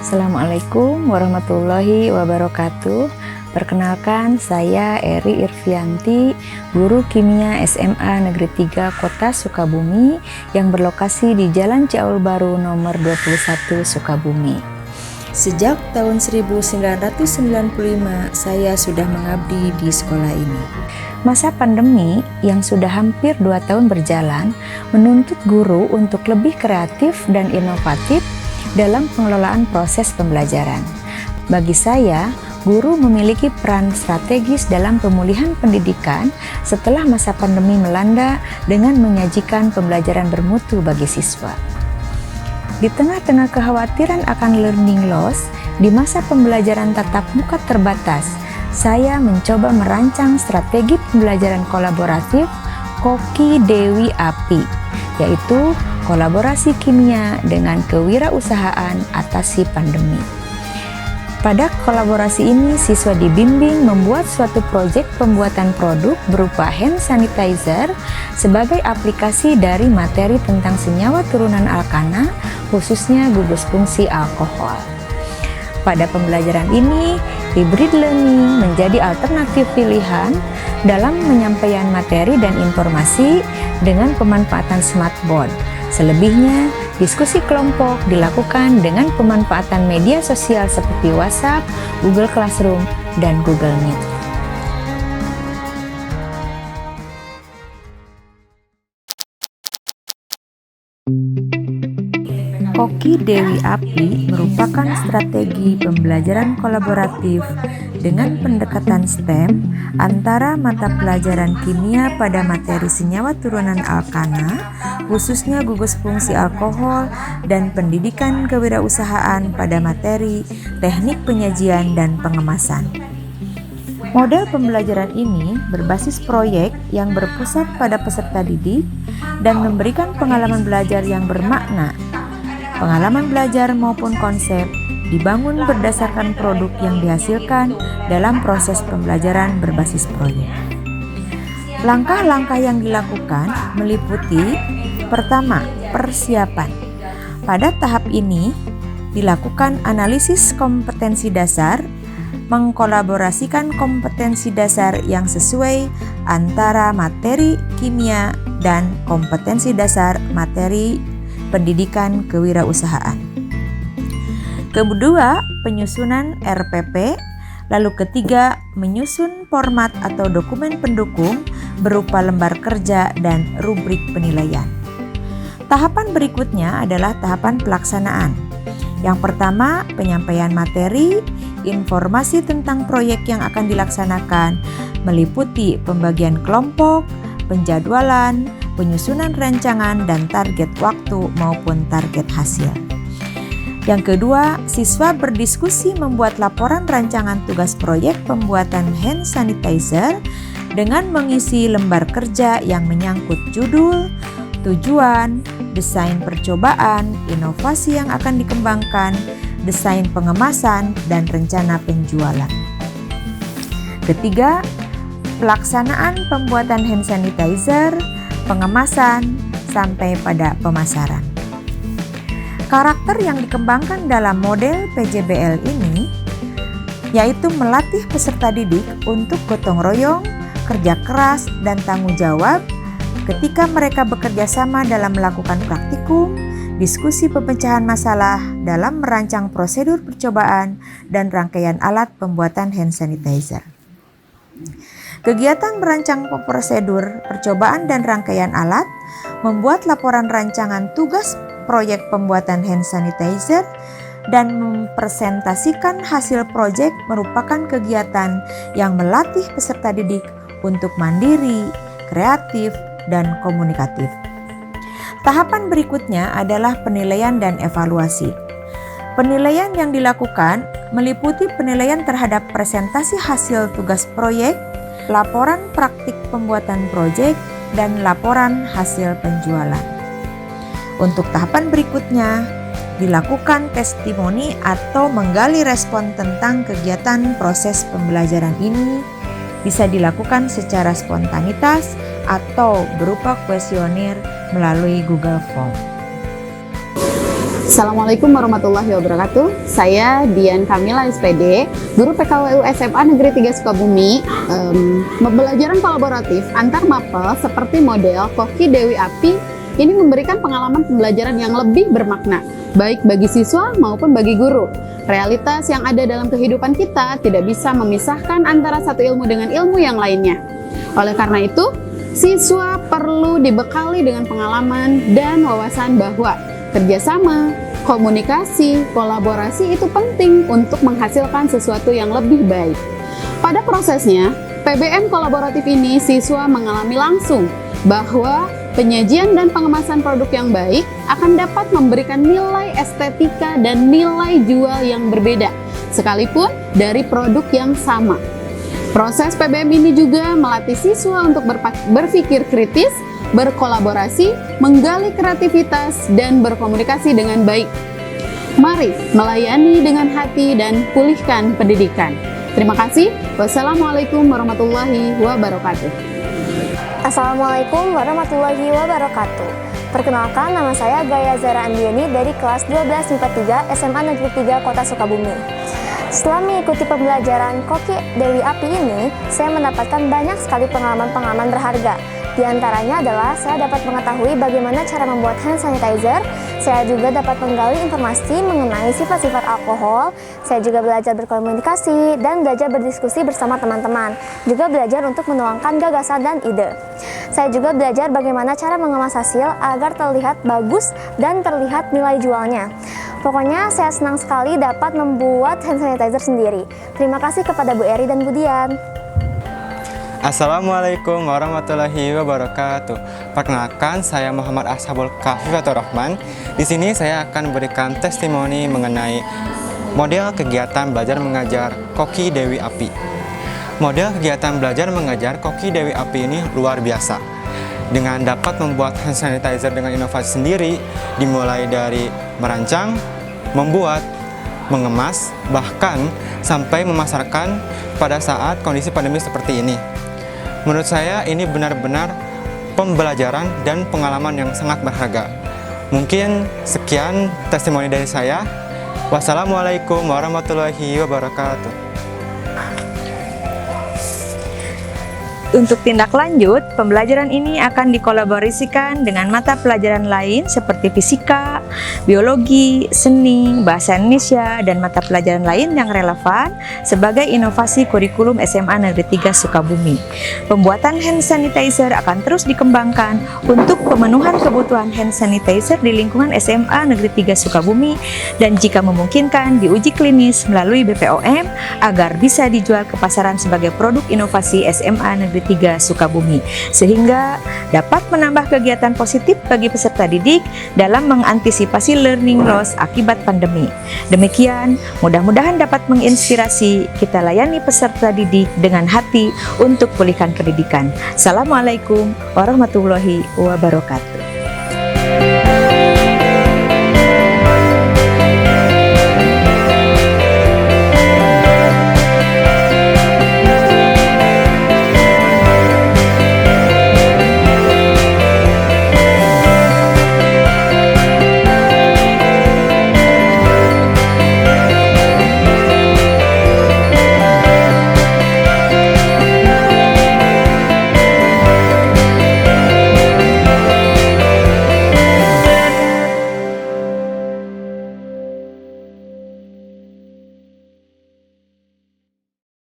Assalamualaikum warahmatullahi wabarakatuh. Perkenalkan, saya Eri Irvianti, guru kimia SMA Negeri 3 Kota Sukabumi yang berlokasi di Jalan Ciaul Baru nomor 21 Sukabumi. Sejak tahun 1995 saya sudah mengabdi di sekolah ini. Masa pandemi yang sudah hampir 2 tahun berjalan menuntut guru untuk lebih kreatif dan inovatif dalam pengelolaan proses pembelajaran. Bagi saya, guru memiliki peran strategis dalam pemulihan pendidikan setelah masa pandemi melanda dengan menyajikan pembelajaran bermutu bagi siswa. Di tengah-tengah kekhawatiran akan learning loss di masa pembelajaran tatap muka terbatas, saya mencoba merancang strategi pembelajaran kolaboratif Koki Dewi Api, yaitu kolaborasi kimia dengan kewirausahaan atasi pandemi. Pada kolaborasi ini, siswa dibimbing membuat suatu proyek pembuatan produk berupa hand sanitizer sebagai aplikasi dari materi tentang senyawa turunan alkana, khususnya gugus fungsi alkohol. Pada pembelajaran ini, hybrid learning menjadi alternatif pilihan dalam menyampaikan materi dan informasi dengan pemanfaatan smartboard. Selebihnya, diskusi kelompok dilakukan dengan pemanfaatan media sosial seperti WhatsApp, Google Classroom, dan Google Meet. Koki Dewi Api merupakan strategi pembelajaran kolaboratif dengan pendekatan STEM antara mata pelajaran kimia pada materi senyawa turunan alkana, khususnya gugus fungsi alkohol, dan pendidikan kewirausahaan pada materi teknik penyajian dan pengemasan. Model pembelajaran ini berbasis proyek yang berpusat pada peserta didik dan memberikan pengalaman belajar yang bermakna. Pengalaman belajar maupun konsep dibangun berdasarkan produk yang dihasilkan dalam proses pembelajaran berbasis proyek. Langkah-langkah yang dilakukan meliputi: pertama, persiapan. Pada tahap ini dilakukan analisis kompetensi dasar, mengkolaborasikan kompetensi dasar yang sesuai antara materi kimia dan kompetensi dasar materi pendidikan kewirausahaan. Kedua, penyusunan RPP. Lalu ketiga, menyusun format atau dokumen pendukung berupa lembar kerja dan rubrik penilaian. Tahapan berikutnya adalah tahapan pelaksanaan. Yang pertama, penyampaian materi, informasi tentang proyek yang akan dilaksanakan, meliputi pembagian kelompok, penjadwalan, penyusunan rancangan, dan target waktu maupun target hasil. Yang kedua, siswa berdiskusi membuat laporan rancangan tugas proyek pembuatan hand sanitizer dengan mengisi lembar kerja yang menyangkut judul, tujuan, desain percobaan, inovasi yang akan dikembangkan, desain pengemasan, dan rencana penjualan. Ketiga, pelaksanaan pembuatan hand sanitizer, pengemasan, sampai pada pemasaran. Karakter yang dikembangkan dalam model PJBL ini yaitu melatih peserta didik untuk gotong royong, kerja keras, dan tanggung jawab ketika mereka bekerja sama dalam melakukan praktikum, diskusi pemecahan masalah dalam merancang prosedur percobaan, dan rangkaian alat pembuatan hand sanitizer. Kegiatan merancang prosedur percobaan dan rangkaian alat, membuat laporan rancangan tugas proyek pembuatan hand sanitizer, dan mempresentasikan hasil proyek merupakan kegiatan yang melatih peserta didik untuk mandiri, kreatif, dan komunikatif. Tahapan berikutnya adalah penilaian dan evaluasi. Penilaian yang dilakukan meliputi penilaian terhadap presentasi hasil tugas proyek, laporan praktik pembuatan proyek, dan laporan hasil penjualan. Untuk tahapan berikutnya, dilakukan testimoni atau menggali respon tentang kegiatan proses pembelajaran ini, bisa dilakukan secara spontanitas atau berupa kuesioner melalui Google Form. Assalamualaikum warahmatullahi wabarakatuh. Saya Dian Kamila SPD, guru PKWU SMA Negeri 3 Sukabumi. Pembelajaran kolaboratif antar mapel seperti model Koki Dewi Api ini memberikan pengalaman pembelajaran yang lebih bermakna, baik bagi siswa maupun bagi guru. Realitas yang ada dalam kehidupan kita tidak bisa memisahkan antara satu ilmu dengan ilmu yang lainnya. Oleh karena itu, siswa perlu dibekali dengan pengalaman dan wawasan bahwa kerjasama, komunikasi, kolaborasi itu penting untuk menghasilkan sesuatu yang lebih baik. Pada prosesnya, PBM kolaboratif ini siswa mengalami langsung bahwa penyajian dan pengemasan produk yang baik akan dapat memberikan nilai estetika dan nilai jual yang berbeda, sekalipun dari produk yang sama. Proses PBM ini juga melatih siswa untuk berpikir kritis, berkolaborasi, menggali kreativitas, dan berkomunikasi dengan baik. Mari melayani dengan hati dan pulihkan pendidikan. Terima kasih. Wassalamualaikum warahmatullahi wabarakatuh. Assalamualaikum warahmatullahi wabarakatuh. Perkenalkan, nama saya Gaya Zara Andiani dari kelas 12 MIPA 3 SMA Negeri 3 Kota Sukabumi. Setelah mengikuti pembelajaran Koki Dewi Api ini, saya mendapatkan banyak sekali pengalaman-pengalaman berharga. Di antaranya adalah saya dapat mengetahui bagaimana cara membuat hand sanitizer, saya juga dapat menggali informasi mengenai sifat-sifat alkohol, saya juga belajar berkomunikasi dan belajar berdiskusi bersama teman-teman, juga belajar untuk menuangkan gagasan dan ide. Saya juga belajar bagaimana cara mengemas hasil agar terlihat bagus dan terlihat nilai jualnya. Pokoknya saya senang sekali dapat membuat hand sanitizer sendiri. Terima kasih kepada Bu Eri dan Bu Dian. Assalamualaikum warahmatullahi wabarakatuh. Perkenalkan, saya Muhammad Ashabul Kafifatur Rahman. Di sini saya akan memberikan testimoni mengenai model kegiatan belajar mengajar Koki Dewi Api. Model kegiatan belajar mengajar Koki Dewi Api ini luar biasa. Dengan dapat membuat hand sanitizer dengan inovasi sendiri, dimulai dari merancang, membuat, mengemas, bahkan sampai memasarkan pada saat kondisi pandemi seperti ini. Menurut saya ini benar-benar pembelajaran dan pengalaman yang sangat berharga. Mungkin sekian testimoni dari saya. Wassalamualaikum warahmatullahi wabarakatuh. Untuk tindak lanjut, pembelajaran ini akan dikolaborasikan dengan mata pelajaran lain seperti fisika, biologi, seni, bahasa Indonesia, dan mata pelajaran lain yang relevan sebagai inovasi kurikulum SMA Negeri 3 Sukabumi. Pembuatan hand sanitizer akan terus dikembangkan untuk pemenuhan kebutuhan hand sanitizer di lingkungan SMA Negeri 3 Sukabumi dan jika memungkinkan diuji klinis melalui BPOM agar bisa dijual ke pasaran sebagai produk inovasi SMA Negeri 3 Sukabumi, sehingga dapat menambah kegiatan positif bagi peserta didik dalam mengantisipasi learning loss akibat pandemi. Demikian, mudah-mudahan dapat menginspirasi kita layani peserta didik dengan hati untuk pulihkan pendidikan. Assalamualaikum warahmatullahi wabarakatuh.